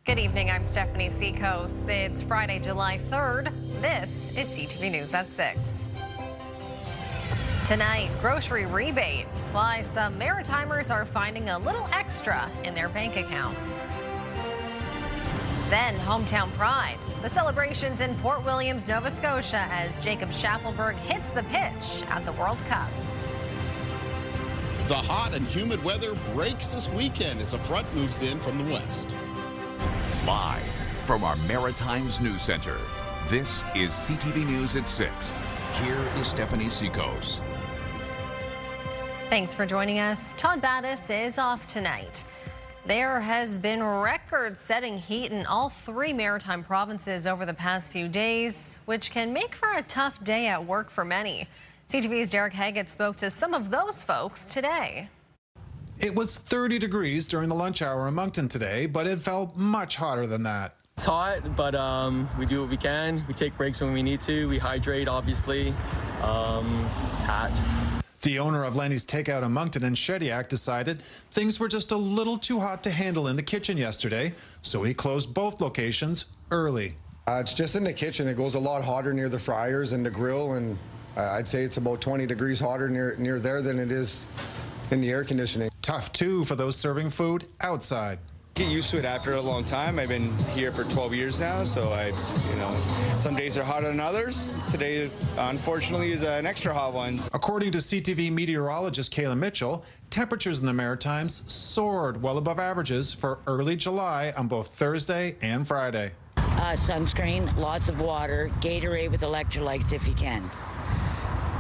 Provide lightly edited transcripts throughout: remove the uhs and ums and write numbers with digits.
Good evening, I'm Stephanie Seacos. It's Friday, July 3rd. This is CTV News at 6. Tonight, grocery rebate. Why some Maritimers are finding a little extra in their bank accounts. Then, hometown pride. The celebrations in Port Williams, Nova Scotia as Jacob Schaffelberg hits the pitch at the World Cup. The hot and humid weather breaks this weekend as a front moves in from the west. Live from our Maritimes News Center, this is CTV News at 6. Here is Stephanie Seacos. Thanks for joining us. Todd Battis is off tonight. There has been record-setting heat in all three maritime provinces over the past few days, which can make for a tough day at work for many. CTV's Derek Haggett spoke to some of those folks today. It was 30 degrees during the lunch hour in Moncton today, but it felt much hotter than that. It's hot, but we do what we can. We take breaks when we need to. We hydrate, obviously. Hat. The owner of Lenny's Takeout in Moncton and Shediac decided things were just a little too hot to handle in the kitchen yesterday, so he closed both locations early. It's just in the kitchen. It goes a lot hotter near the fryers and the grill, and I'd say it's about 20 degrees hotter near there than it is in the air conditioning. Tough, too, for those serving food outside. Get used to it after a long time. I've been here for 12 years now, so some days are hotter than others. Today, unfortunately, is an extra hot one. According to CTV meteorologist Kayla Mitchell, temperatures in the Maritimes soared well above averages for early July on both Thursday and Friday. Sunscreen, lots of water, Gatorade with electrolytes if you can.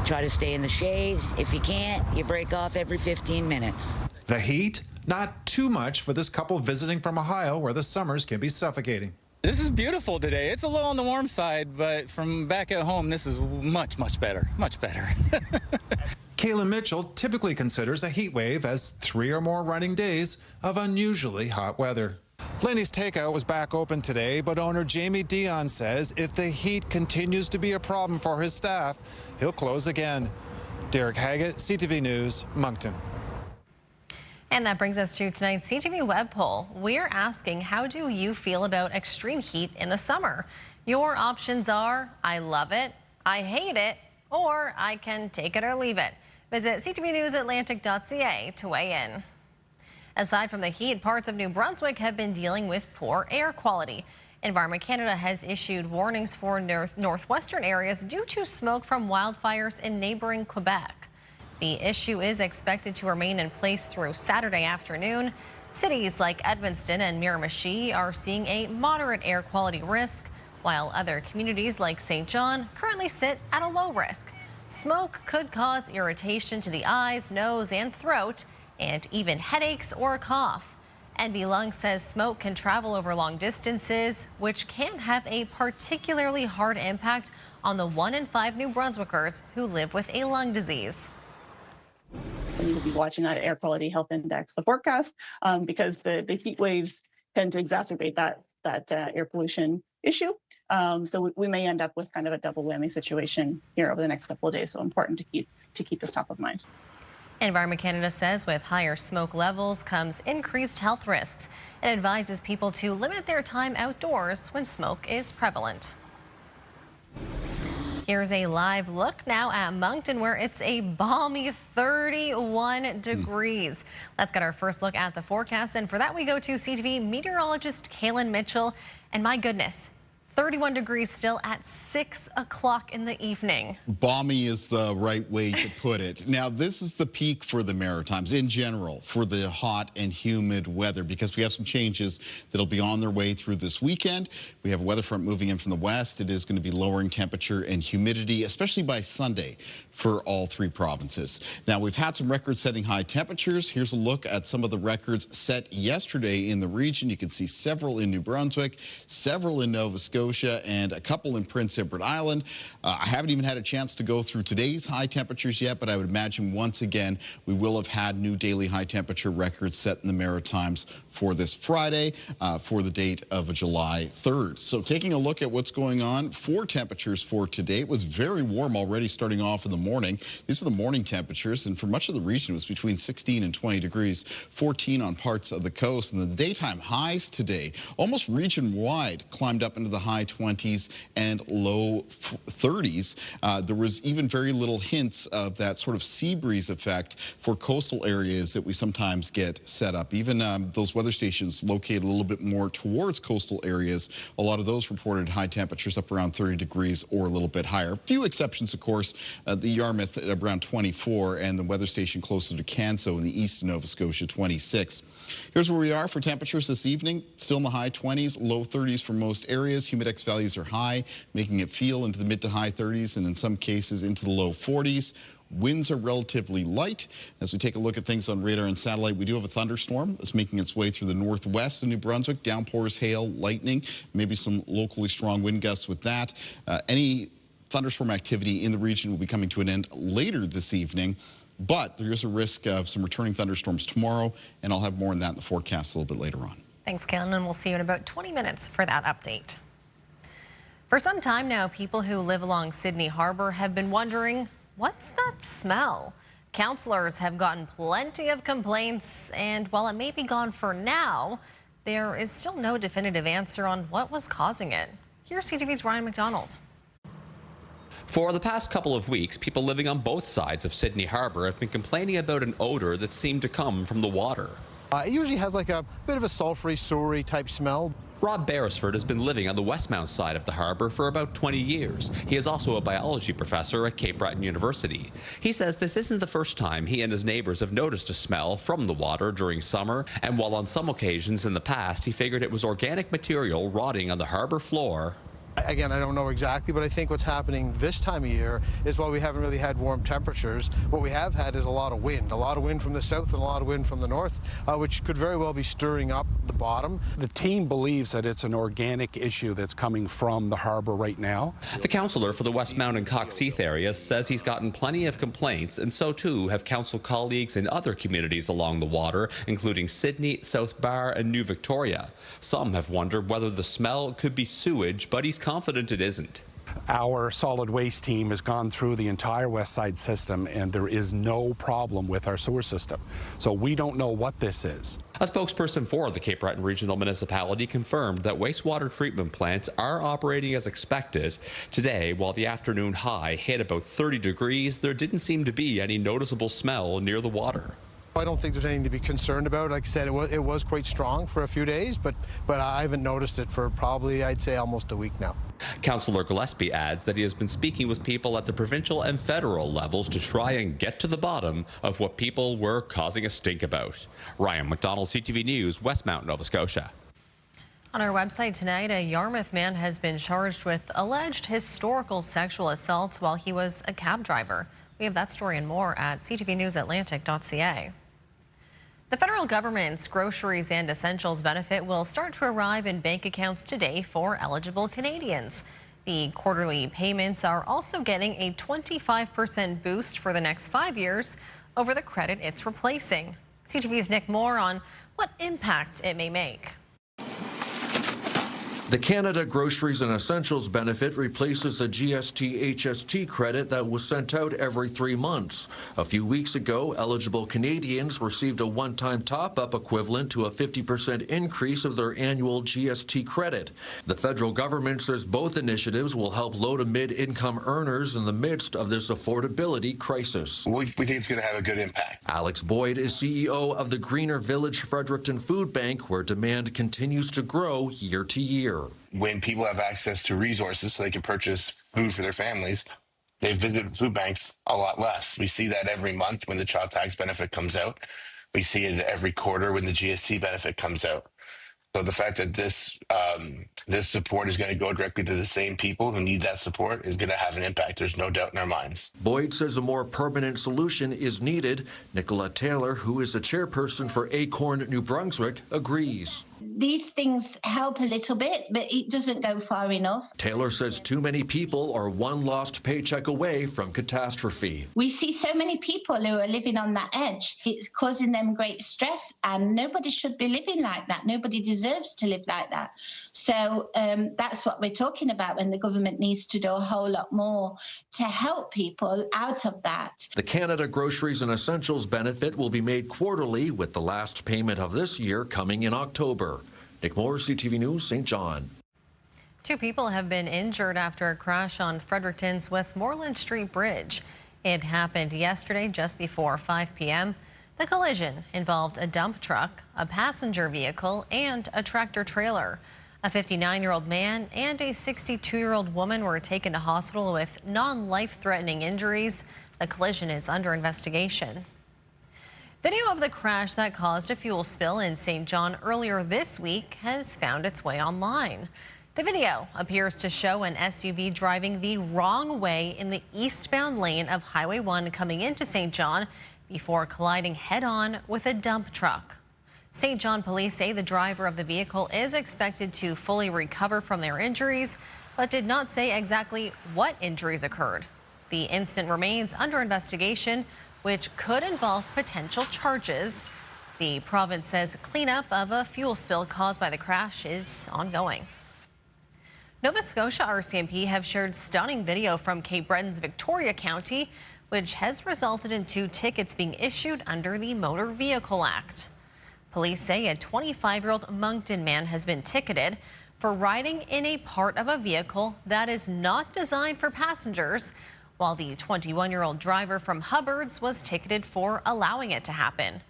Try to stay in the shade. If you can't, you break off every 15 minutes. The heat, not too much for this couple visiting from Ohio, where the summers can be suffocating. This is beautiful today. It's a little on the warm side, but from back at home, this is much, much better. Much better. Kayla Mitchell typically considers a heat wave as 3 or more running days of unusually hot weather. Lenny's Takeout was back open today, but owner Jamie Dion says if the heat continues to be a problem for his staff, he'll close again. Derek Haggett, CTV News, Moncton. And that brings us to tonight's CTV web poll. We're asking, how do you feel about extreme heat in the summer? Your options are, I love it, I hate it, or I can take it or leave it. Visit ctvnewsatlantic.ca to weigh in. Aside from the heat, parts of New Brunswick have been dealing with poor air quality. Environment Canada has issued warnings for northwestern areas due to smoke from wildfires in neighboring Quebec. The issue is expected to remain in place through Saturday afternoon. Cities like Edmundston and Miramichi are seeing a moderate air quality risk, while other communities like St. John currently sit at a low risk. Smoke could cause irritation to the eyes, nose, and throat, and even headaches or a cough. NB Lung says smoke can travel over long distances, which can have a particularly hard impact on the 1 in 5 New Brunswickers who live with a lung disease. We need to be watching that air quality health index, the forecast, because the heat waves tend to exacerbate that air pollution issue. So we may end up with kind of a double whammy situation here over the next couple of days. So important to keep this top of mind. Environment Canada says with higher smoke levels comes increased health risks. It advises people to limit their time outdoors when smoke is prevalent. Here's a live look now at Moncton, where it's a balmy 31 degrees. Let's get our first look at the forecast. And for that, we go to CTV meteorologist Kayla Mitchell. And my goodness, 31 degrees still at 6 o'clock in the evening. Balmy is the right way to put it. Now, this is the peak for the Maritimes in general for the hot and humid weather, because we have some changes that'll be on their way through this weekend. We have a weather front moving in from the west. It is going to be lowering temperature and humidity, especially by Sunday for all three provinces. Now, we've had some record-setting high temperatures. Here's a look at some of the records set yesterday in the region. You can see several in New Brunswick, several in Nova Scotia. Scotia, and a couple in Prince Edward Island. I haven't even had a chance to go through today's high temperatures yet, but I would imagine once again we will have had new daily high temperature records set in the Maritimes for this Friday, for the date of July 3rd. So taking a look at what's going on for temperatures for today, it was very warm already starting off in the morning. These are the morning temperatures, and for much of the region it was between 16 and 20 degrees, 14 on parts of the coast. And the daytime highs today, almost region-wide, climbed up into the high 20s and low 30s. There was even very little hints of that sort of sea breeze effect for coastal areas that we sometimes get set up. Even those weather stations located a little bit more towards coastal areas, a lot of those reported high temperatures up around 30 degrees or a little bit higher. A few exceptions, of course, the Yarmouth at around 24 and the weather station closer to Canso in the east of Nova Scotia, 26. Here's where we are for temperatures this evening. Still in the high 20s, low 30s for most areas. Humidex values are high, making it feel into the mid to high 30s and in some cases into the low 40s. Winds are relatively light. As we take a look at things on radar and satellite, we do have a thunderstorm that's making its way through the northwest of New Brunswick. Downpours, hail, lightning, maybe some locally strong wind gusts with that. Any thunderstorm activity in the region will be coming to an end later this evening, but there is a risk of some returning thunderstorms tomorrow, and I'll have more on that in the forecast a little bit later on. Thanks, Kalen, and we'll see you in about 20 minutes for that update. For some time now, people who live along Sydney Harbour have been wondering, what's that smell? Councillors have gotten plenty of complaints, and while it may be gone for now, there is still no definitive answer on what was causing it. Here's CTV's Ryan McDonald. For the past couple of weeks, people living on both sides of Sydney Harbour have been complaining about an odor that seemed to come from the water. It usually has like a bit of a sulfury, sewery type smell. Rob Beresford has been living on the Westmount side of the harbour for about 20 years. He is also a biology professor at Cape Breton University. He says this isn't the first time he and his neighbours have noticed a smell from the water during summer, and while on some occasions in the past he figured it was organic material rotting on the harbour floor. Again, I don't know exactly, but I think what's happening this time of year is while we haven't really had warm temperatures, what we have had is a lot of wind from the south and a lot of wind from the north, which could very well be stirring up the bottom. The team believes that it's an organic issue that's coming from the harbour right now. The councillor for the Westmount and Coxheath area says he's gotten plenty of complaints, and so too have council colleagues in other communities along the water, including Sydney, South Bar and New Victoria. Some have wondered whether the smell could be sewage, but he's confident it isn't. Our solid waste team has gone through the entire West Side system, and there is no problem with our sewer system. So we don't know what this is. A spokesperson for the Cape Breton Regional Municipality confirmed that wastewater treatment plants are operating as expected. Today, while the afternoon high hit about 30 degrees, there didn't seem to be any noticeable smell near the water. I don't think there's anything to be concerned about. Like I said, it was quite strong for a few days, but I haven't noticed it for probably, I'd say, almost a week now. Councillor Gillespie adds that he has been speaking with people at the provincial and federal levels to try and get to the bottom of what people were causing a stink about. Ryan McDonald, CTV News, Westmount, Nova Scotia. On our website tonight, a Yarmouth man has been charged with alleged historical sexual assaults while he was a cab driver. We have that story and more at ctvnewsatlantic.ca. The federal government's groceries and essentials benefit will start to arrive in bank accounts today for eligible Canadians. The quarterly payments are also getting a 25% boost for the next 5 years over the credit it's replacing. CTV's Nick Moore on what impact it may make. The Canada Groceries and Essentials benefit replaces a GST-HST credit that was sent out every 3 months. A few weeks ago, eligible Canadians received a one-time top-up equivalent to a 50% increase of their annual GST credit. The federal government says both initiatives will help low to mid-income earners in the midst of this affordability crisis. We think it's going to have a good impact. Alex Boyd is CEO of the Greener Village Fredericton Food Bank, where demand continues to grow year to year. When people have access to resources so they can purchase food for their families, they visit food banks a lot less. We see that every month when the child tax benefit comes out. We see it every quarter when the GST benefit comes out. So the fact that this support is going to go directly to the same people who need that support is going to have an impact. There's no doubt in our minds. Boyd says a more permanent solution is needed. Nicolette Taylor, who is the chairperson for Acorn New Brunswick, agrees. These things help a little bit, but it doesn't go far enough. Taylor says too many people are one lost paycheck away from catastrophe. We see so many people who are living on that edge. It's causing them great stress, and nobody should be living like that. Nobody deserves to live like that. So that's what we're talking about, when the government needs to do a whole lot more to help people out of that. The Canada Groceries and Essentials benefit will be made quarterly, with the last payment of this year coming in October. Nick Moore, CTV News, St. John. 2 people have been injured after a crash on Fredericton's Westmoreland Street Bridge. It happened yesterday just before 5 p.m. The collision involved a dump truck, a passenger vehicle, and a tractor-trailer. A 59-year-old man and a 62-year-old woman were taken to hospital with non-life-threatening injuries. The collision is under investigation. Video of the crash that caused a fuel spill in St. John earlier this week has found its way online. The video appears to show an SUV driving the wrong way in the eastbound lane of Highway 1 coming into St. John before colliding head-on with a dump truck. St. John police say the driver of the vehicle is expected to fully recover from their injuries, but did not say exactly what injuries occurred. The incident remains under investigation, which could involve potential charges. The province says cleanup of a fuel spill caused by the crash is ongoing. Nova Scotia RCMP have shared stunning video from Cape Breton's Victoria County, which has resulted in 2 tickets being issued under the Motor Vehicle Act. Police say a 25-year-old Moncton man has been ticketed for riding in a part of a vehicle that is not designed for passengers, while the 21-year-old driver from Hubbard's was ticketed for allowing it to happen.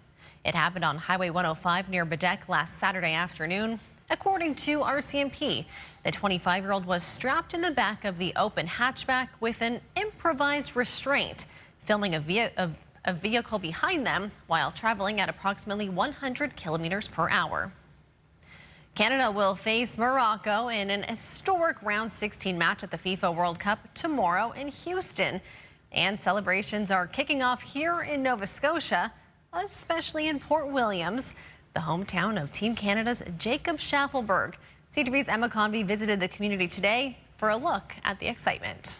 It happened on Highway 105 near Bedeque last Saturday afternoon. According to RCMP, the 25-year-old was strapped in the back of the open hatchback with an improvised restraint, filming a vehicle behind them while traveling at approximately 100 kilometers per hour. Canada will face Morocco in an historic round 16 match at the FIFA World Cup tomorrow in Houston. And celebrations are kicking off here in Nova Scotia, especially in Port Williams, the hometown of Team Canada's Jacob Schaffelberg. CTV's Emma Convey visited the community today for a look at the excitement.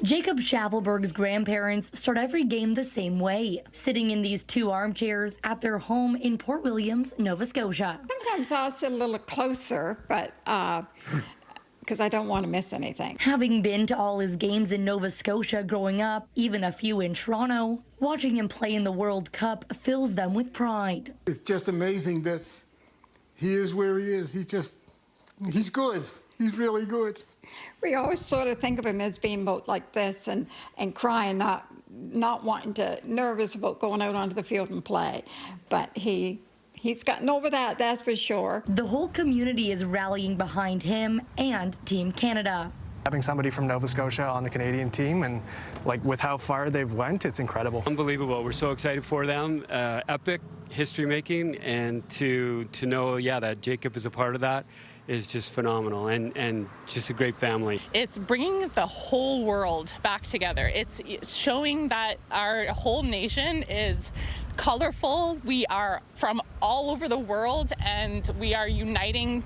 Jacob Schaffelberg's grandparents start every game the same way, sitting in these 2 armchairs at their home in Port Williams, Nova Scotia. Sometimes I'll sit a little closer, but because I don't want to miss anything. Having been to all his games in Nova Scotia growing up, even a few in Toronto, watching him play in the World Cup fills them with pride. It's just amazing that he is where he is. He's good. He's really good. We always sort of think of him as being about like this and crying, not wanting to, nervous about going out onto the field and play. But he's gotten over that, that's for sure. The whole community is rallying behind him and Team Canada. Having somebody from Nova Scotia on the Canadian team, and like with how far they've went, it's incredible. Unbelievable. We're so excited for them. Epic history making, and to know, that Jacob is a part of that is just phenomenal, and just a great family. It's bringing the whole world back together. It's showing that our whole nation is colorful. We are from all over the world, and we are uniting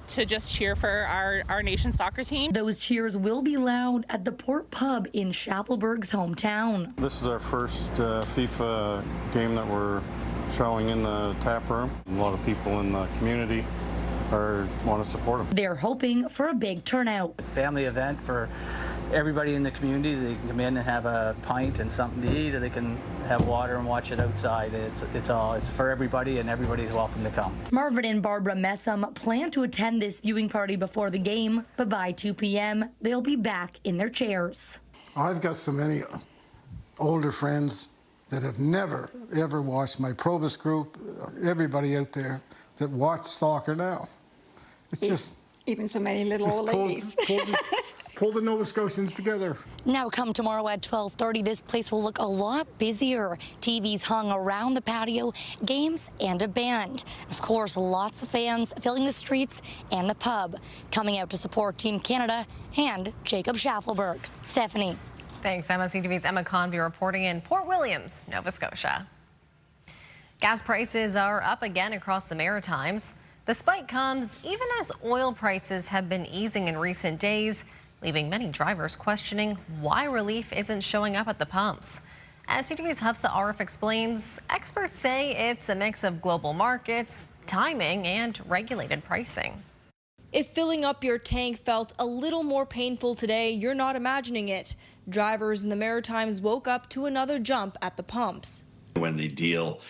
to just cheer for our nation's soccer team. Those cheers will be loud at the Port Pub in Schaffelberg's hometown. This is our first FIFA game that we're showing in the tap room. A lot of people in the community want to support them. They're hoping for a big turnout. Family event for everybody in the community. They can come in and have a pint and something to eat, or they can have water and watch it outside. It's for everybody, and everybody's welcome to come. Marvin and Barbara Messam plan to attend this viewing party before the game, but by 2 p.m. they'll be back in their chairs. I've got so many older friends that have never, ever watched my Probus group, everybody out there that watch soccer now. It's just... Even so many little old ladies. Pull the Nova Scotians together. Now come tomorrow at 12:30, this place will look a lot busier. TVs hung around the patio, games and a band. Of course, lots of fans filling the streets and the pub, coming out to support Team Canada and Jacob Schaffelberg. Stephanie. Thanks, Emma. CTV's Emma Convey reporting in Port Williams, Nova Scotia. Gas prices are up again across the Maritimes. The spike comes even as oil prices have been easing in recent days, leaving many drivers questioning why relief isn't showing up at the pumps. As CTV's Hafsa Arif explains, experts say it's a mix of global markets, timing, and regulated pricing. If filling up your tank felt a little more painful today, you're not imagining it. Drivers in the Maritimes woke up to another jump at the pumps. When the deal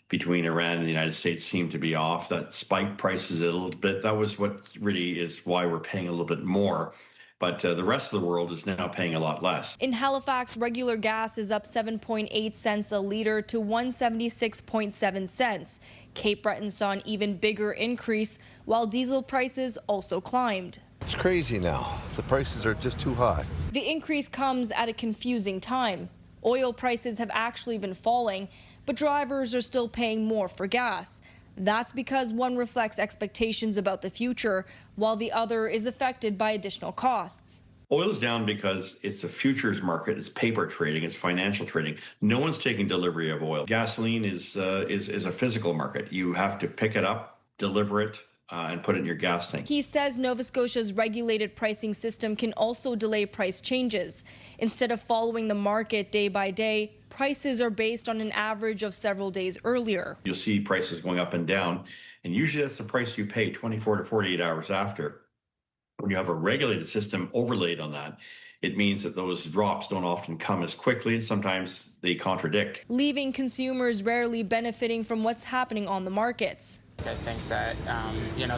between Iran and the United States seemed to be off, that spiked prices a little bit. That was what really is why we're paying a little bit more. But the rest of the world is now paying a lot less. In Halifax, regular gas is up 7.8 cents a litre to 176.7 cents. Cape Breton saw an even bigger increase, while diesel prices also climbed. It's crazy now. The prices are just too high. The increase comes at a confusing time. Oil prices have actually been falling, but drivers are still paying more for gas. That's because one reflects expectations about the future, while the other is affected by additional costs. Oil is down because it's a futures market, it's paper trading, it's financial trading. No one's taking delivery of oil. Gasoline is a physical market. You have to pick it up, deliver it, and put it in your gas tank. He says Nova Scotia's regulated pricing system can also delay price changes. Instead of following the market day by day, prices are based on an average of several days earlier. You'll see prices going up and down, and usually that's the price you pay 24 to 48 hours after. When you have a regulated system overlaid on that, it means that those drops don't often come as quickly, and sometimes they contradict, leaving consumers rarely benefiting from what's happening on the markets. I think that,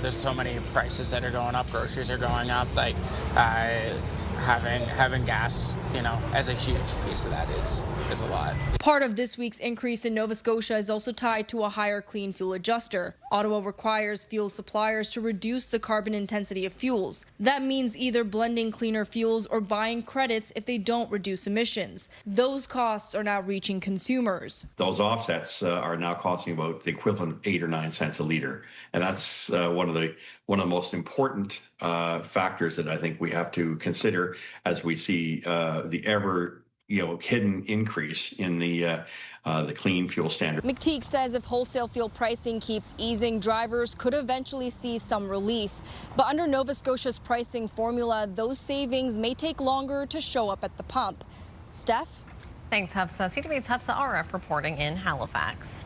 there's so many prices that are going up, groceries are going up, like having gas, as a huge piece of that is a lot. Part of this week's increase in Nova Scotia is also tied to a higher clean fuel adjuster. Ottawa requires fuel suppliers to reduce the carbon intensity of fuels. That means either blending cleaner fuels or buying credits if they don't reduce emissions. Those costs are now reaching consumers. Those offsets are now costing about the equivalent of 8 or 9 cents a litre, and that's one of the most important factors that I think we have to consider as we see the ever hidden increase in the clean fuel standard. McTeague says if wholesale fuel pricing keeps easing, drivers could eventually see some relief. But under Nova Scotia's pricing formula, those savings may take longer to show up at the pump. Steph? Thanks, Hafsa. CTV's Hafsa Arif reporting in Halifax.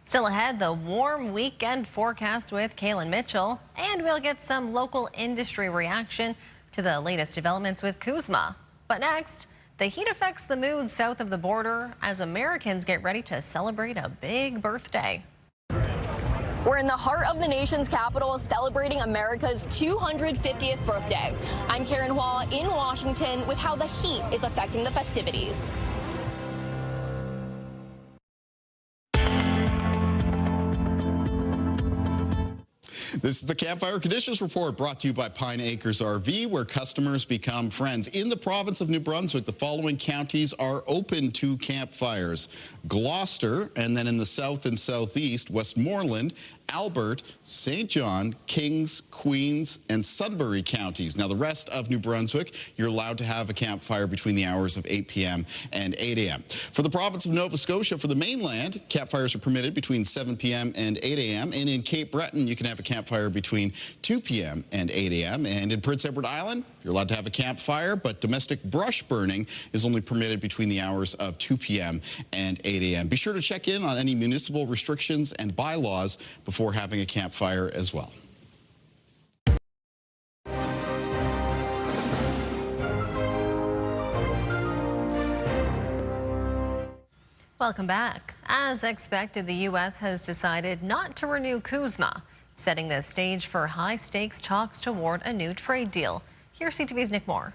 Still ahead, the warm weekend forecast with Kaylin Mitchell, and we'll get some local industry reaction to the latest developments with Kuzma. But next, the heat affects the mood south of the border as Americans get ready to celebrate a big birthday. We're in the heart of the nation's capital celebrating America's 250th birthday. I'm Karen Hua in Washington with how the heat is affecting the festivities. This is the Campfire Conditions Report brought to you by Pine Acres RV, where customers become friends. In the province of New Brunswick, the following counties are open to campfires: Gloucester, and then in the south and southeast, Westmoreland, Albert, St. John, Kings, Queens, and Sudbury counties. Now, the rest of New Brunswick, you're allowed to have a campfire between the hours of 8 p.m. and 8 a.m. For the province of Nova Scotia, for the mainland, campfires are permitted between 7 p.m. and 8 a.m. And in Cape Breton, you can have a campfire between 2 p.m. and 8 a.m. And in Prince Edward Island, you're allowed to have a campfire, but domestic brush burning is only permitted between the hours of 2 p.m. and 8 a.m. Be sure to check in on any municipal restrictions and bylaws before having a campfire as well. Welcome back. As expected, the U.S. has decided not to renew Kuzma, setting the stage for high-stakes talks toward a new trade deal. Here's CTV's Nick Moore.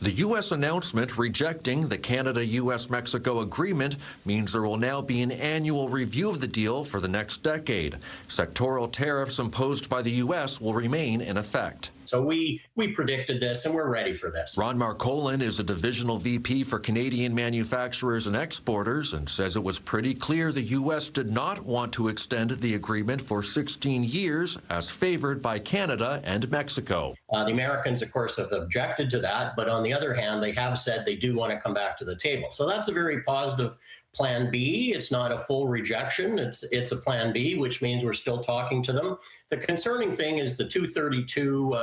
The U.S. announcement rejecting the Canada-U.S.-Mexico agreement means there will now be an annual review of the deal for the next decade. Sectoral tariffs imposed by the U.S. will remain in effect. So we predicted this, and we're ready for this. Ron Marcolin is a divisional VP for Canadian manufacturers and exporters and says it was pretty clear the U.S. did not want to extend the agreement for 16 years as favored by Canada and Mexico. The Americans, of course, have objected to that, but on the other hand, they have said they do want to come back to the table. So that's a very positive plan B. It's not a full rejection. It's a plan B, which means we're still talking to them. The concerning thing is the 232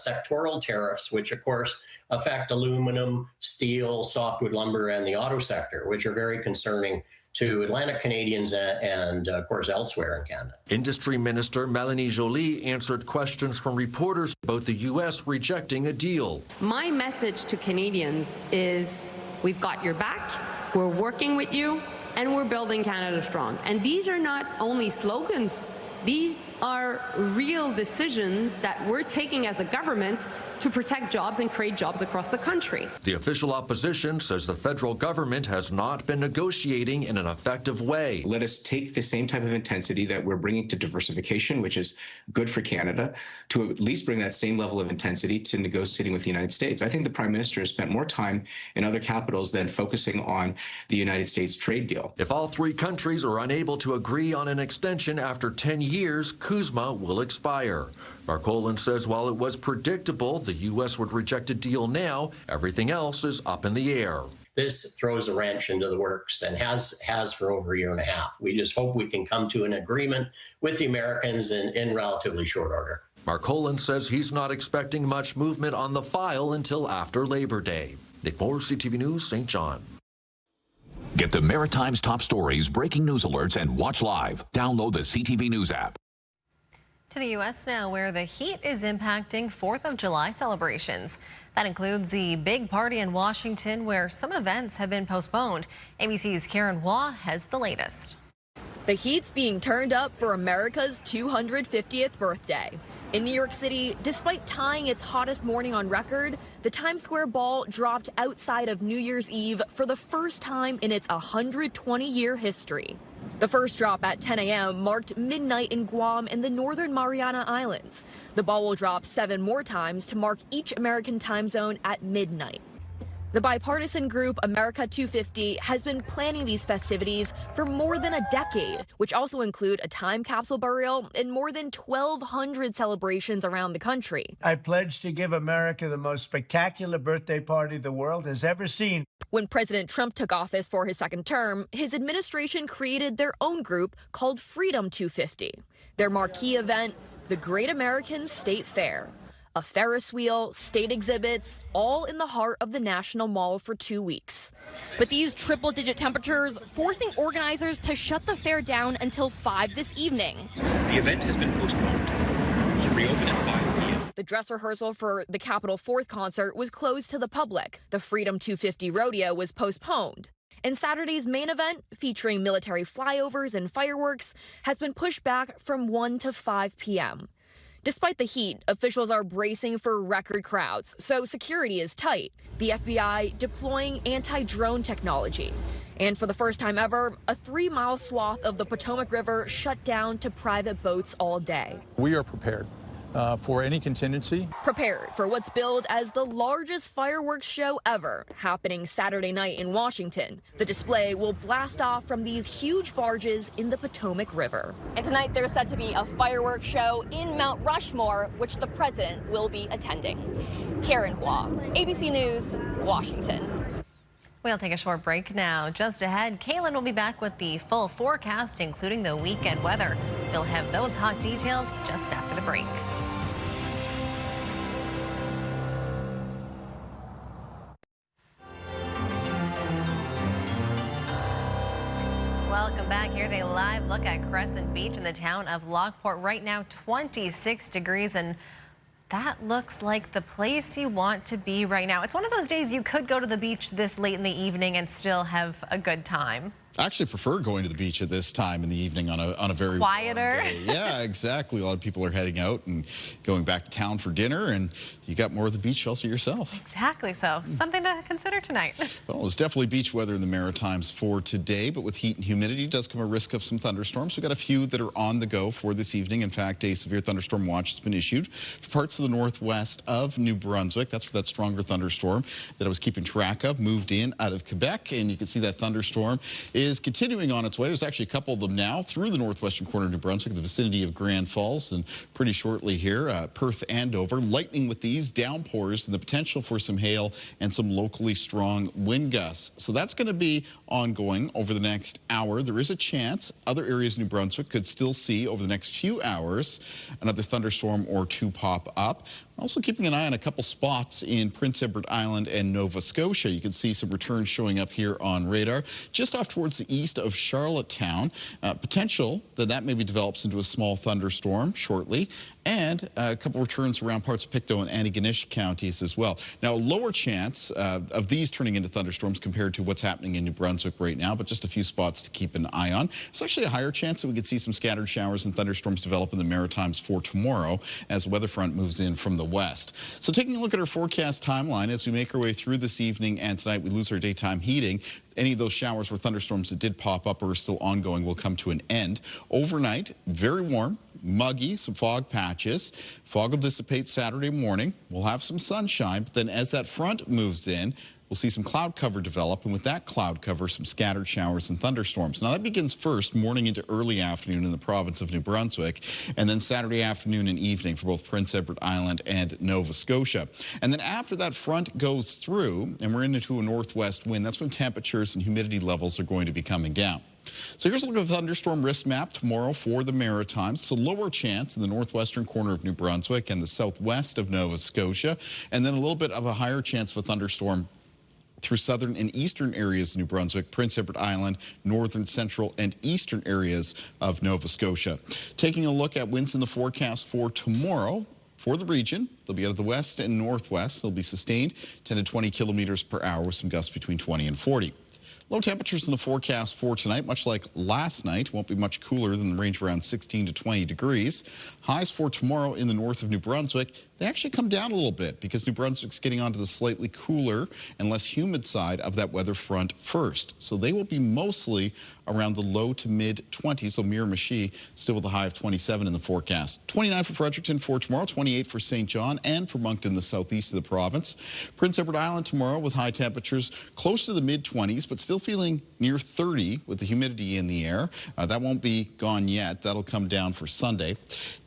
sectoral tariffs, which of course affect aluminum, steel, softwood lumber, and the auto sector, which are very concerning to Atlantic Canadians and of course, elsewhere in Canada. Industry Minister Mélanie Joly answered questions from reporters about the U.S. rejecting a deal. My message to Canadians is we've got your back, we're working with you, and we're building Canada strong. And these are not only slogans, these are real decisions that we're taking as a government to protect jobs and create jobs across the country. The official opposition says the federal government has not been negotiating in an effective way. Let us take the same type of intensity that we're bringing to diversification, which is good for Canada, to at least bring that same level of intensity to negotiating with the United States. I think the Prime Minister has spent more time in other capitals than focusing on the United States trade deal. If all three countries are unable to agree on an extension after 10 years, CUSMA will expire. Marcolin says while it was predictable the U.S. would reject a deal now, everything else is up in the air. This throws a wrench into the works and has for over a year and a half. We just hope we can come to an agreement with the Americans in relatively short order. Marcolin says he's not expecting much movement on the file until after Labor Day. Nick Moore, CTV News, St. John. Get the Maritimes top stories, breaking news alerts, and watch live. Download the CTV News app. To the U.S. now, where the heat is impacting 4th of July celebrations. That includes the big party in Washington, where some events have been postponed. ABC's Karen Waugh has the latest. The heat's being turned up for America's 250th birthday. In New York City, despite tying its hottest morning on record, the Times Square ball dropped outside of New Year's Eve for the first time in its 120-year history. The first drop at 10 a.m. marked midnight in Guam and the Northern Mariana Islands. The ball will drop 7 more times to mark each American time zone at midnight. The bipartisan group America 250 has been planning these festivities for more than a decade, which also include a time capsule burial and more than 1,200 celebrations around the country. I pledge to give America the most spectacular birthday party the world has ever seen. When President Trump took office for his second term, his administration created their own group called Freedom 250. Their marquee event, the Great American State Fair. A Ferris wheel, state exhibits, all in the heart of the National Mall for 2 weeks. But these triple-digit temperatures forcing organizers to shut the fair down until 5 this evening. The event has been postponed. We will reopen at 5 p.m. The dress rehearsal for the Capitol 4th concert was closed to the public. The Freedom 250 rodeo was postponed. And Saturday's main event, featuring military flyovers and fireworks, has been pushed back from 1 to 5 p.m. Despite the heat, officials are bracing for record crowds, so security is tight. The FBI deploying anti-drone technology. And for the first time ever, a 3-mile swath of the Potomac River shut down to private boats all day. We are prepared for any contingency. Prepared for what's billed as the largest fireworks show ever, happening Saturday night in Washington. The display will blast off from these huge barges in the Potomac River. And tonight there's set to be a fireworks show in Mount Rushmore, which the president will be attending. Karen Waugh, ABC News, Washington. We'll take a short break now. Just ahead, Kaylin will be back with the full forecast, including the weekend weather. We'll have those hot details just after the break. Welcome back. Here's a live look at Crescent Beach in the town of Lockport. Right now, 26 degrees, and that looks like the place you want to be right now. It's one of those days you could go to the beach this late in the evening and still have a good time. I actually prefer going to the beach at this time in the evening on a very quieter warm day. Yeah, exactly. A lot of people are heading out and going back to town for dinner, and you got more of the beach all to yourself. Exactly. So something to consider tonight. Well, it's definitely beach weather in the Maritimes for today, but with heat and humidity does come a risk of some thunderstorms. We've got a few that are on the go for this evening. In fact, a severe thunderstorm watch has been issued for parts of the northwest of New Brunswick. That's where that stronger thunderstorm that I was keeping track of moved in out of Quebec, and you can see that thunderstorm is is continuing on its way. There's actually a couple of them now through the northwestern corner of New Brunswick, the vicinity of Grand Falls, and pretty shortly here, Perth, Andover. Lightning with these downpours and the potential for some hail and some locally strong wind gusts. So that's going to be ongoing over the next hour. There is a chance other areas of New Brunswick could still see over the next few hours another thunderstorm or two pop up. Also keeping an eye on a couple spots in Prince Edward Island and Nova Scotia. You can see some returns showing up here on radar. Just off towards the east of Charlottetown. Potential that maybe develops into a small thunderstorm shortly. And a couple returns around parts of Pictou and Antigonish counties as well. Now, a lower chance of these turning into thunderstorms compared to what's happening in New Brunswick right now, but just a few spots to keep an eye on. There's actually a higher chance that we could see some scattered showers and thunderstorms develop in the Maritimes for tomorrow as the weather front moves in from the west. So taking a look at our forecast timeline as we make our way through this evening and tonight, we lose our daytime heating. Any of those showers or thunderstorms that did pop up or are still ongoing will come to an end. Overnight, very warm, muggy, some fog patches. Fog will dissipate Saturday morning. We'll have some sunshine, but then as that front moves in, we'll see some cloud cover develop, and with that cloud cover, some scattered showers and thunderstorms. Now, that begins first morning into early afternoon in the province of New Brunswick, and then Saturday afternoon and evening for both Prince Edward Island and Nova Scotia. And then after that front goes through, and we're into a northwest wind, that's when temperatures and humidity levels are going to be coming down. So here's a look at the thunderstorm risk map tomorrow for the Maritimes. It's a lower chance in the northwestern corner of New Brunswick and the southwest of Nova Scotia, and then a little bit of a higher chance of a thunderstorm through southern and eastern areas of New Brunswick, Prince Edward Island, northern, central, and eastern areas of Nova Scotia. Taking a look at winds in the forecast for tomorrow, for the region, they'll be out of the west and northwest. They'll be sustained 10 to 20 kilometers per hour with some gusts between 20 and 40. Low temperatures in the forecast for tonight, much like last night, won't be much cooler than the range around 16 to 20 degrees. Highs for tomorrow in the north of New Brunswick, they actually come down a little bit because New Brunswick's getting onto the slightly cooler and less humid side of that weather front first. So they will be mostly around the low to mid 20s. So Miramichi still with a high of 27 in the forecast. 29 for Fredericton for tomorrow, 28 for St. John and for Moncton, the southeast of the province. Prince Edward Island tomorrow with high temperatures close to the mid 20s, but still feeling near 30 with the humidity in the air. That won't be gone yet. That'll come down for Sunday.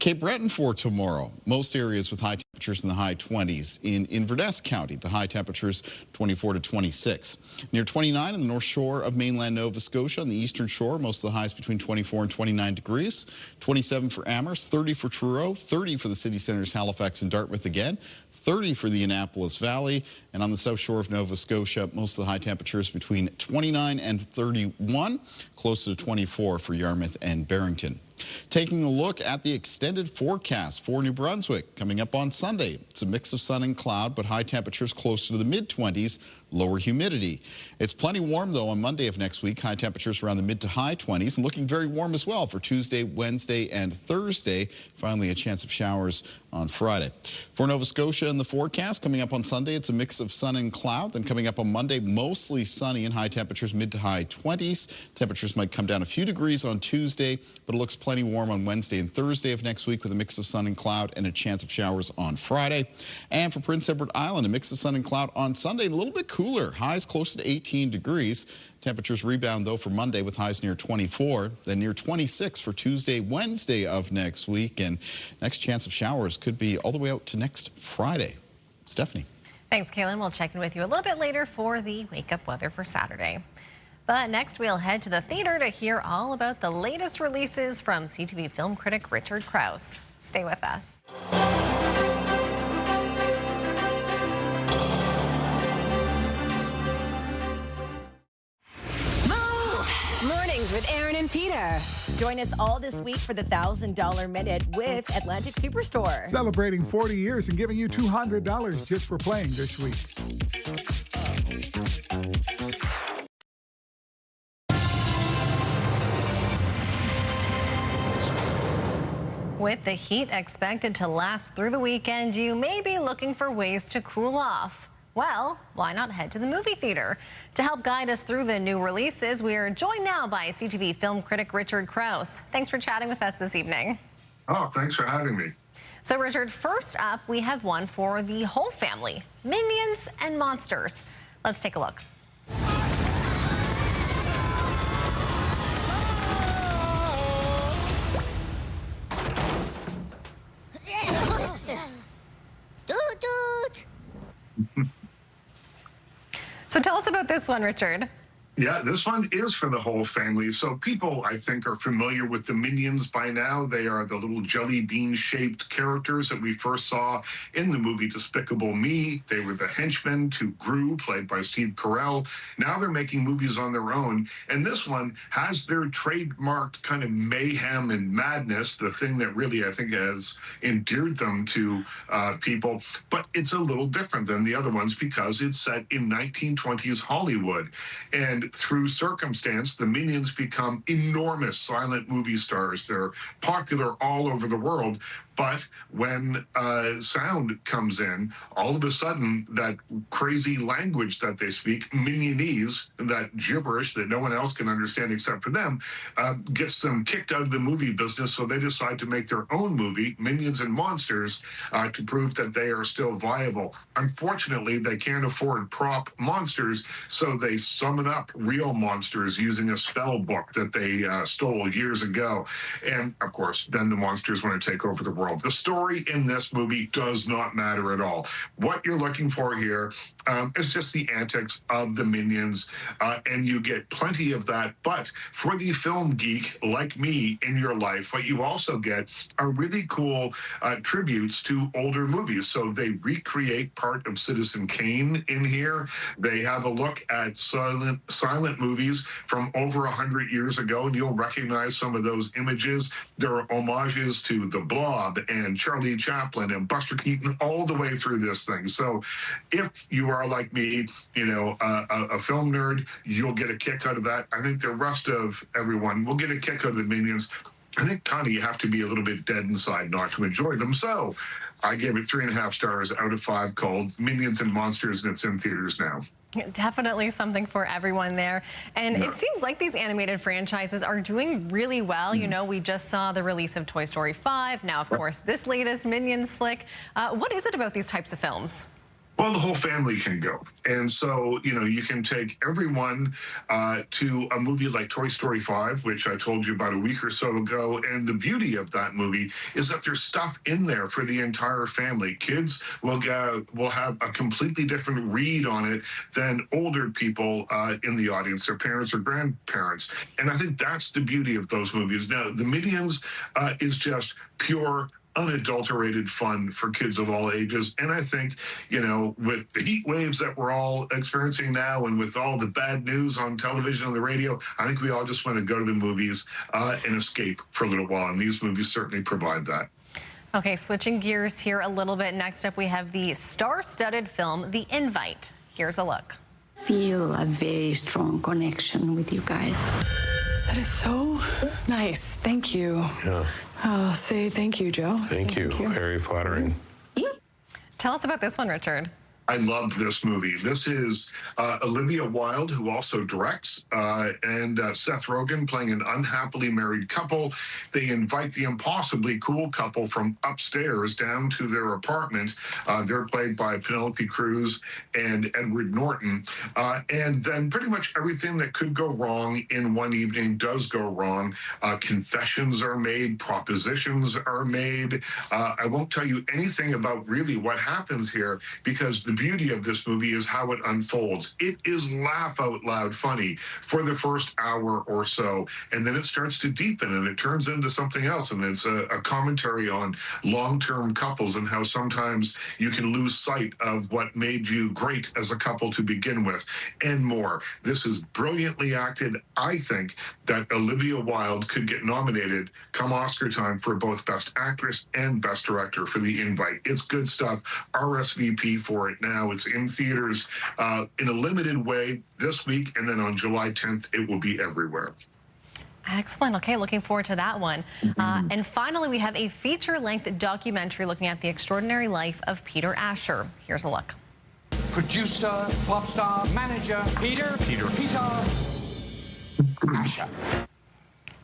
Cape Breton for tomorrow. Most areas with high temperatures in the high 20s. In Inverness County, the high temperatures 24 to 26. Near 29 in the north shore of mainland Nova Scotia. On the eastern shore, most of the highs between 24 and 29 degrees. 27 for Amherst, 30 for Truro, 30 for the city centers, Halifax and Dartmouth again. 30 for the Annapolis Valley, and on the south shore of Nova Scotia, most of the high temperatures between 29 and 31, close to 24 for Yarmouth and Barrington. Taking a look at the extended forecast for New Brunswick coming up on Sunday. It's a mix of sun and cloud, but high temperatures close to the mid-20s, lower humidity. It's plenty warm, though, on Monday of next week. High temperatures around the mid to high 20s and looking very warm as well for Tuesday, Wednesday, and Thursday. Finally, a chance of showers on Friday. For Nova Scotia in the forecast, coming up on Sunday, it's a mix of sun and cloud. Then coming up on Monday, mostly sunny and high temperatures mid to high 20s. Temperatures might come down a few degrees on Tuesday, but it looks plenty warm on Wednesday and Thursday of next week with a mix of sun and cloud and a chance of showers on Friday. And for Prince Edward Island, a mix of sun and cloud on Sunday and a little bit cooler. Highs close to 18 degrees. Temperatures rebound, though, for Monday with highs near 24, then near 26 for Tuesday, Wednesday of next week. And next chance of showers could be all the way out to next Friday. Stephanie. Thanks, Kaylin. We'll check in with you a little bit later for the wake-up weather for Saturday. But next, we'll head to the theater to hear all about the latest releases from CTV film critic Richard Krause. Stay with us. Mornings with Aaron and Peter. Join us all this week for the $1,000 Minute with Atlantic Superstore. Celebrating 40 years and giving you $200 just for playing this week. With the heat expected to last through the weekend, you may be looking for ways to cool off. Well, why not head to the movie theater? To help guide us through the new releases, we are joined now by CTV film critic Richard Krause. Thanks for chatting with us this evening. Oh, thanks for having me. So, Richard, first up, we have one for the whole family, Minions and Monsters. Let's take a look. So tell us about this one, Richard. Yeah, this one is for the whole family. So people, I think, are familiar with the Minions by now. They are the little jelly bean-shaped characters that we first saw in the movie Despicable Me. They were the henchmen to Gru, played by Steve Carell. Now they're making movies on their own. And this one has their trademarked kind of mayhem and madness, the thing that really, I think, has endeared them to people. But it's a little different than the other ones because it's set in 1920s Hollywood. And through circumstance, the Minions become enormous silent movie stars. They're popular all over the world. But when sound comes in, all of a sudden, that crazy language that they speak, Minionese, that gibberish that no one else can understand except for them, gets them kicked out of the movie business. So they decide to make their own movie, Minions and Monsters, to prove that they are still viable. Unfortunately, they can't afford prop monsters, so they summon up real monsters using a spell book that they stole years ago. And, of course, then the monsters want to take over the world. The story in this movie does not matter at all. What you're looking for here is just the antics of the Minions, and you get plenty of that. But for the film geek like me in your life, what you also get are really cool tributes to older movies. So they recreate part of Citizen Kane in here. They have a look at silent movies from over 100 years ago, and you'll recognize some of those images. There are homages to The Blob and Charlie Chaplin and Buster Keaton all the way through this thing. So if you are like me, you know, a film nerd, you'll get a kick out of that. I think the rest of everyone will get a kick out of the Minions. I think kind of you have to be a little bit dead inside not to enjoy them. So I gave it 3.5 stars out of 5 called Minions and Monsters, and it's in theaters now. Definitely something for everyone there. And it seems like these animated franchises are doing really well. You know, we just saw the release of Toy Story 5. Now, of course, this latest Minions flick. What is it about these types of films? Well, the whole family can go. And so, you know, you can take everyone to a movie like Toy Story 5, which I told you about a week or so ago. And the beauty of that movie is that there's stuff in there for the entire family. Kids will have a completely different read on it than older people in the audience, their parents or grandparents. And I think that's the beauty of those movies. Now, the Minions is just pure unadulterated fun for kids of all ages. And I think, you know, with the heat waves that we're all experiencing now and with all the bad news on television and the radio, I think we all just want to go to the movies and escape for a little while. And these movies certainly provide that. Okay, switching gears here a little bit. Next up, we have the star-studded film, The Invite. Here's a look. Feel a very strong connection with you guys. That is so nice. Thank you. Yeah. I'll say thank you, Joe. Thank you. Very flattering. Tell us about this one, Richard. I loved this movie. This is Olivia Wilde, who also directs, and Seth Rogen playing an unhappily married couple. They invite the impossibly cool couple from upstairs down to their apartment. They're played by Penelope Cruz and Edward Norton. And then pretty much everything that could go wrong in one evening does go wrong. Confessions are made, propositions are made. I won't tell you anything about really what happens here because the beauty of this movie is how it unfolds. It is laugh out loud funny for the first hour or so, and then it starts to deepen and it turns into something else. And it's a commentary on long-term couples and how sometimes you can lose sight of what made you great as a couple to begin with, and more. This is brilliantly acted. I think that Olivia Wilde could get nominated come Oscar time for both Best Actress and Best Director for The Invite. It's good stuff. RSVP for it now. It's in theaters in a limited way this week, and then on July 10th, it will be everywhere. Excellent. Okay, looking forward to that one. And finally, we have a feature-length documentary looking at the extraordinary life of Peter Asher. Here's a look. Producer, pop star, manager, Peter Asher.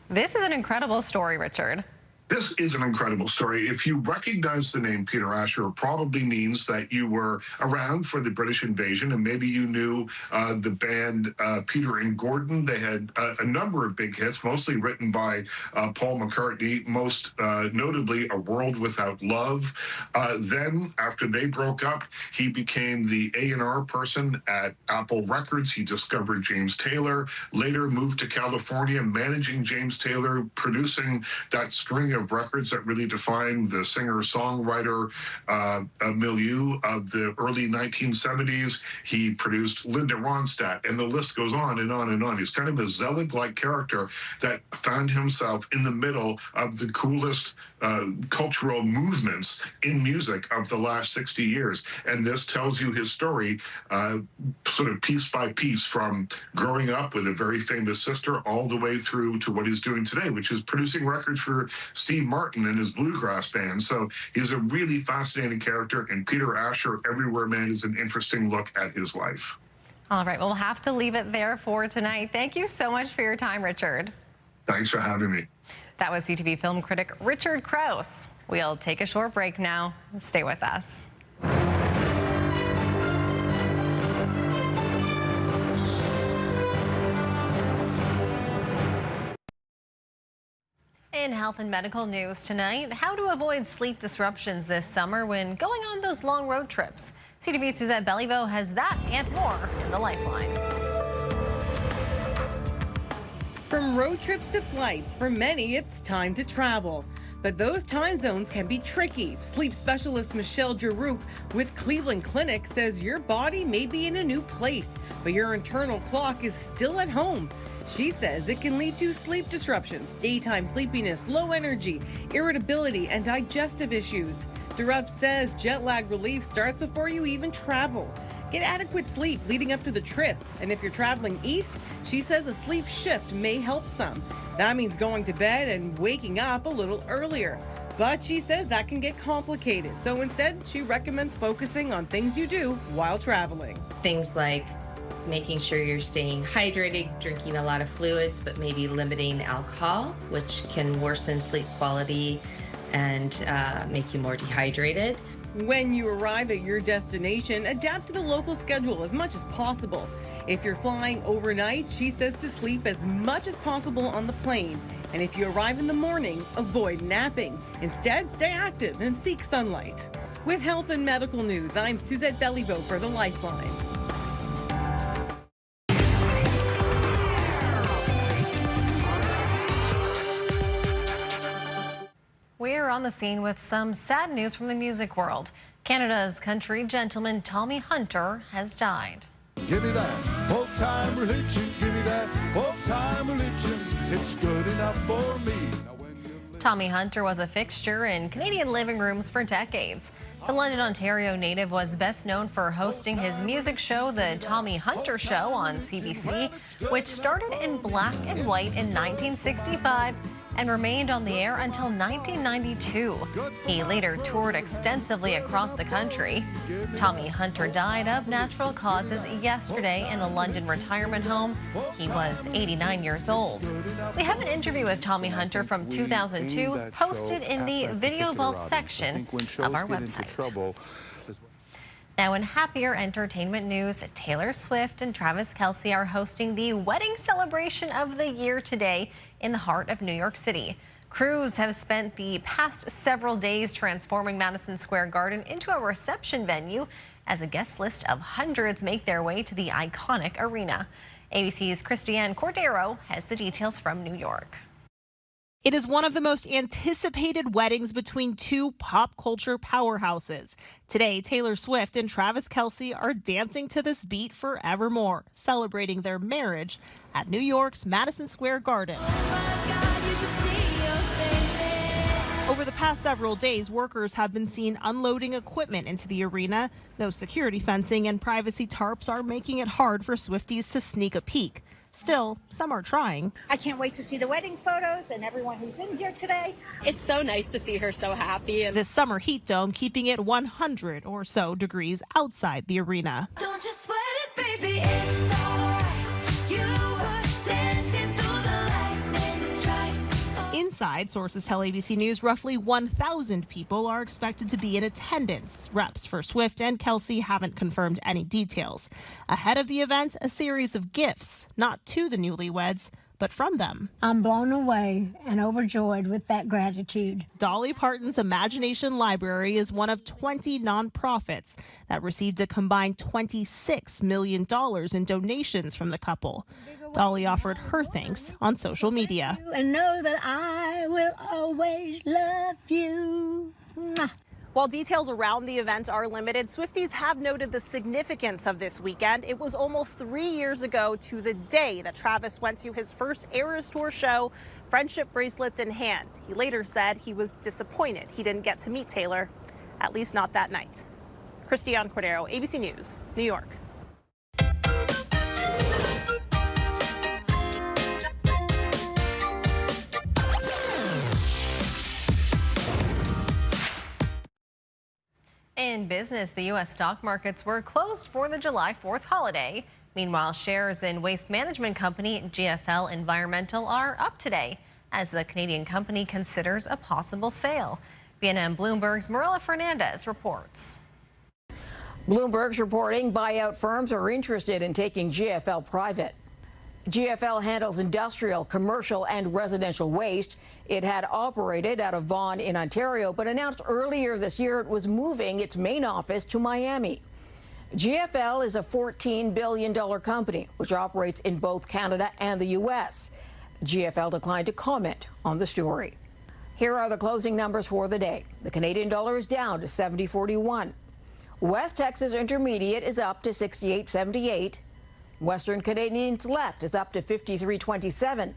This is an incredible story, Richard. This is an incredible story. If you recognize the name Peter Asher, it probably means that you were around for the British invasion, and maybe you knew the band Peter and Gordon. They had a number of big hits, mostly written by Paul McCartney, most notably A World Without Love. Then, after they broke up, he became the A&R person at Apple Records. He discovered James Taylor, later moved to California, managing James Taylor, producing that string of records that really defined the singer-songwriter milieu of the early 1970s. He produced Linda Ronstadt, and the list goes on and on and on. He's kind of a Zelig-like character that found himself in the middle of the coolest cultural movements in music of the last 60 years. And this tells you his story sort of piece by piece, from growing up with a very famous sister all the way through to what he's doing today, which is producing records for Steve Martin and his bluegrass band. So he's a really fascinating character, and Peter Asher, Everywhere Man, is an interesting look at his life. All right, we'll have to leave it there for tonight. Thank you so much for your time, Richard. Thanks for having me. That was CTV film critic Richard Krause. We'll take a short break now. Stay with us. In health and medical news tonight, how to avoid sleep disruptions this summer when going on those long road trips. CTV's Suzette Belliveau has that and more in the Lifeline. From road trips to flights, for many, it's time to travel. But those time zones can be tricky. Sleep specialist Michelle Giroux with Cleveland Clinic says your body may be in a new place, but your internal clock is still at home. She says it can lead to sleep disruptions, daytime sleepiness, low energy, irritability, and digestive issues. Giroux says jet lag relief starts before you even travel. Get adequate sleep leading up to the trip. And if you're traveling east, she says a sleep shift may help some. That means going to bed and waking up a little earlier. But she says that can get complicated. So instead, she recommends focusing on things you do while traveling. Things like making sure you're staying hydrated, drinking a lot of fluids, but maybe limiting alcohol, which can worsen sleep quality and make you more dehydrated. When you arrive at your destination, adapt to the local schedule as much as possible. If you're flying overnight, she says to sleep as much as possible on the plane. And if you arrive in the morning, avoid napping. Instead, stay active and seek sunlight. With health and medical news, I'm Suzette Belliveau for the Lifeline. We're on the scene with some sad news from the music world. Canada's country gentleman Tommy Hunter has died. Give me that old-time religion, give me that old-time religion, it's good enough for me. Tommy Hunter was a fixture in Canadian living rooms for decades. The London, Ontario native was best known for hosting his music show, The Tommy Hunter Show, on CBC, which started in black and white in 1965 and remained on the air until 1992. He later toured extensively across the country. Tommy Hunter died of natural causes yesterday in a London retirement home. He was 89 years old. We have an interview with Tommy Hunter from 2002 posted in the Video Vault section of our website. Now, in happier entertainment news, Taylor Swift and Travis Kelce are hosting the wedding celebration of the year today in the heart of New York City. Crews have spent the past several days transforming Madison Square Garden into a reception venue as a guest list of hundreds make their way to the iconic arena. ABC's Christiane Cordero has the details from New York. It is one of the most anticipated weddings between two pop culture powerhouses. Today, Taylor Swift and Travis Kelce are dancing to this beat forevermore, celebrating their marriage at New York's Madison Square Garden. Over the past several days, workers have been seen unloading equipment into the arena. No security fencing and privacy tarps are making it hard for Swifties to sneak a peek. Still, some are trying. I can't wait to see the wedding photos and everyone who's in here today. It's so nice to see her so happy. This summer heat dome keeping it 100 or so degrees outside the arena. Don't just sweat it, baby, it's all right. You were dancing through the lightning strikes. side, sources tell ABC News roughly 1,000 people are expected to be in attendance. Reps for Swift and Kelsey haven't confirmed any details. Ahead of the event, a series of gifts, not to the newlyweds, but from them. I'm blown away and overjoyed with that gratitude. Dolly Parton's Imagination Library is one of 20 nonprofits that received a combined $26 million in donations from the couple. Dolly offered her thanks on social media. And know that I will always love you. Mwah. While details around the event are limited, Swifties have noted the significance of this weekend. It was almost 3 years ago to the day that Travis went to his first Eras Tour show, friendship bracelets in hand. He later said he was disappointed he didn't get to meet Taylor, at least not that night. Christiane Cordero, ABC News, New York. In business, the U.S. stock markets were closed for the July 4th holiday. Meanwhile, shares in waste management company GFL Environmental are up today as the Canadian company considers a possible sale. BNN Bloomberg's Marilla Fernandez reports. Bloomberg's reporting buyout firms are interested in taking GFL private. GFL handles industrial, commercial, and residential waste. It had operated out of Vaughan in Ontario, but announced earlier this year it was moving its main office to Miami. GFL is a $14 billion company, which operates in both Canada and the U.S. GFL declined to comment on the story. Here are the closing numbers for the day. The Canadian dollar is down to 70.41. West Texas Intermediate is up to 68.78. Western Canadian Select is up to 53.27,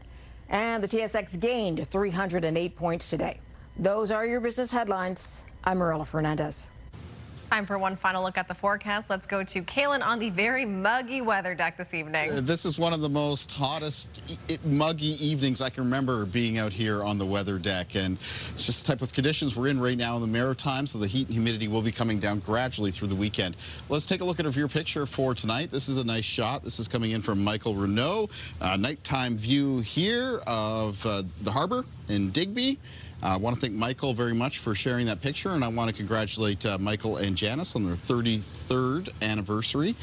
and the TSX gained 308 points today. Those are your business headlines. I'm Marilla Fernandez. Time for one final look at the forecast. Let's go to Kaylin on the very muggy weather deck this evening. This is one of the most hottest, muggy evenings I can remember being out here on the weather deck. And it's just the type of conditions we're in right now in the Maritimes, so the heat and humidity will be coming down gradually through the weekend. Let's take a look at a view picture for tonight. This is a nice shot. This is coming in from Michael Renault. Nighttime view here of the harbor in Digby. I want to thank Michael very much for sharing that picture, and I want to congratulate Michael and Janice on their 33rd anniversary.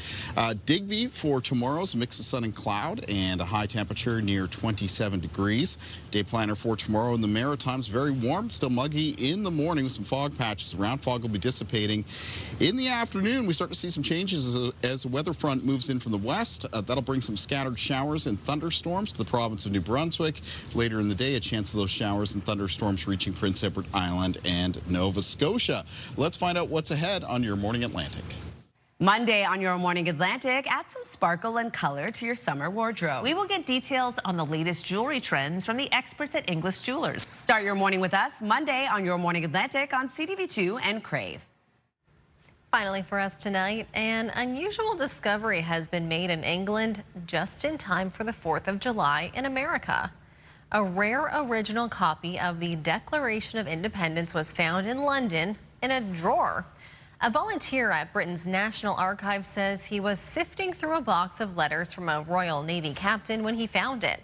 Digby for tomorrow is a mix of sun and cloud and a high temperature near 27 degrees. Day planner for tomorrow in the Maritimes, very warm, still muggy in the morning with some fog patches around. Fog will be dissipating in the afternoon. We start to see some changes as the weather front moves in from the west. That'll bring some scattered showers and thunderstorms to the province of New Brunswick. Later in the day, a chance of those showers and thunderstorms reaching Prince Edward Island and Nova Scotia. Let's find out what's ahead on your Morning Atlantic. Monday on your Morning Atlantic, add some sparkle and color to your summer wardrobe. We will get details on the latest jewelry trends from the experts at English Jewelers. Start your morning with us Monday on your Morning Atlantic on CTV2 and Crave. Finally for us tonight, an unusual discovery has been made in England just in time for the 4th of July in America. A rare original copy of the Declaration of Independence was found in London in a drawer. A volunteer at Britain's National Archives says he was sifting through a box of letters from a Royal Navy captain when he found it.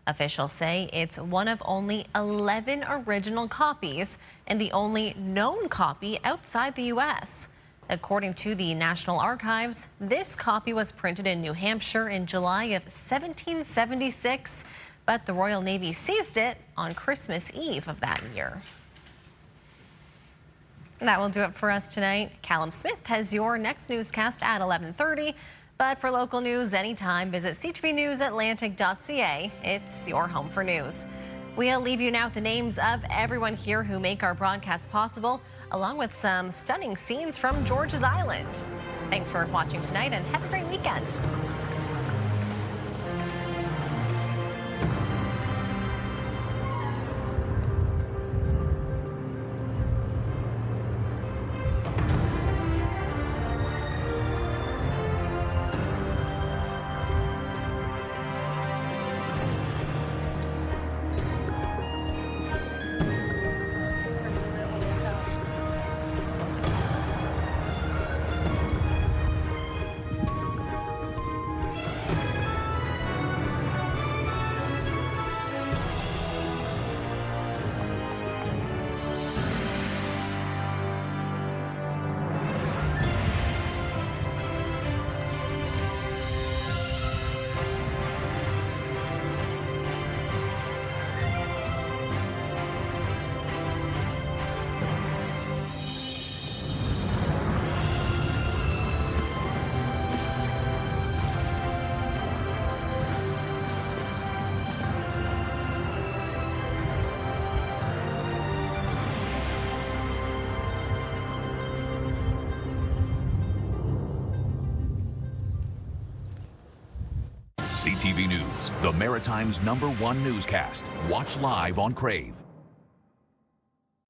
Officials say it's one of only 11 original copies and the only known copy outside the U.S. According to the National Archives, this copy was printed in New Hampshire in July of 1776. But the Royal Navy seized it on Christmas Eve of that year. And that will do it for us tonight. Callum Smith has your next newscast at 11:30. But for local news anytime, visit ctvnewsatlantic.ca. It's your home for news. We'll leave you now with the names of everyone here who make our broadcast possible, along with some stunning scenes from George's Island. Thanks for watching tonight and have a great weekend. CTV News, the Maritimes' #1 newscast. Watch live on Crave.